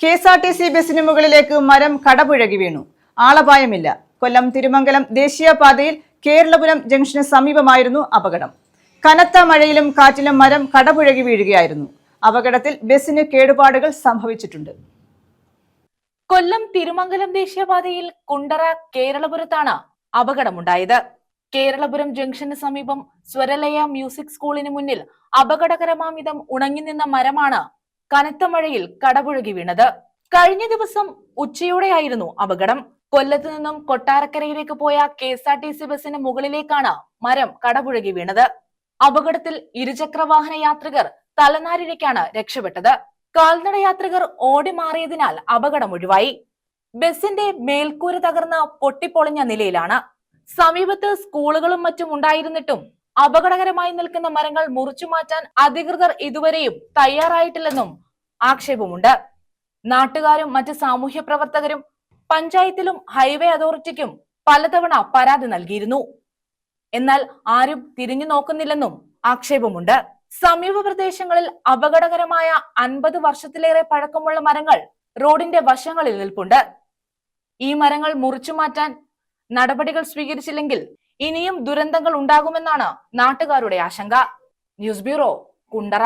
KSRTC ബസിന് മുകളിലേക്ക് മരം കടപുഴകി വീണു. ആളപായമില്ല. കൊല്ലം തിരുമംഗലം ദേശീയപാതയിൽ കേരളപുരം ജംഗ്ഷന് സമീപമായിരുന്നു അപകടം. കനത്ത മഴയിലും കാറ്റിലും മരം കടപുഴകി വീഴുകയായിരുന്നു. അപകടത്തിൽ ബസിന് കേടുപാടുകൾ സംഭവിച്ചിട്ടുണ്ട്. കൊല്ലം തിരുമംഗലം ദേശീയപാതയിൽ കുണ്ടറ കേരളപുരത്താണ് അപകടമുണ്ടായത്. കേരളപുരം ജംഗ്ഷന് സമീപം സ്വരലയ മ്യൂസിക് സ്കൂളിന് മുന്നിൽ അപകടകരമാംവിധം ഉണങ്ങി നിന്ന മരമാണ് കനത്ത മഴയിൽ കടപുഴകി വീണത്. കഴിഞ്ഞ ദിവസം ഉച്ചയോടെയായിരുന്നു അപകടം. കൊല്ലത്ത് നിന്നും കൊട്ടാരക്കരയിലേക്ക് പോയ കെ.എസ്.ആർ.ടി.സി ബസിന് മുകളിലേക്കാണ് മരം കടപുഴകി വീണത്. അപകടത്തിൽ ഇരുചക്ര വാഹന യാത്രികർ തലനാരിഴയ്ക്കാണ് രക്ഷപ്പെട്ടത്. കാൽനട യാത്രികർ ഓടി മാറിയതിനാൽ അപകടം ഒഴിവായി. ബസിന്റെ മേൽക്കൂര തകർന്ന് പൊട്ടിപ്പൊളിഞ്ഞ നിലയിലാണ്. സമീപത്ത് സ്കൂളുകളും മറ്റും ഉണ്ടായിരുന്നിട്ടും അപകടകരമായി നിൽക്കുന്ന മരങ്ങൾ മുറിച്ചു മാറ്റാൻ അധികൃതർ ഇതുവരെയും തയ്യാറായിട്ടില്ലെന്നും ആക്ഷേപമുണ്ട്. നാട്ടുകാരും മറ്റ് സാമൂഹ്യ പ്രവർത്തകരും പഞ്ചായത്തിലും ഹൈവേ അതോറിറ്റിക്കും പലതവണ പരാതി നൽകിയിരുന്നു. എന്നാൽ ആരും തിരിഞ്ഞു നോക്കുന്നില്ലെന്നും ആക്ഷേപമുണ്ട്. സമീപ പ്രദേശങ്ങളിൽ അപകടകരമായ 50 വർഷത്തിലേറെ പഴക്കമുള്ള മരങ്ങൾ റോഡിന്റെ വശങ്ങളിൽ നിൽപ്പുണ്ട്. ഈ മരങ്ങൾ മുറിച്ചു മാറ്റാൻ നടപടികൾ സ്വീകരിച്ചില്ലെങ്കിൽ ഇനിയും ദുരന്തങ്ങൾ ഉണ്ടാകുമെന്നാണ് നാട്ടുകാരുടെ ആശങ്ക. News bureau, Kundara.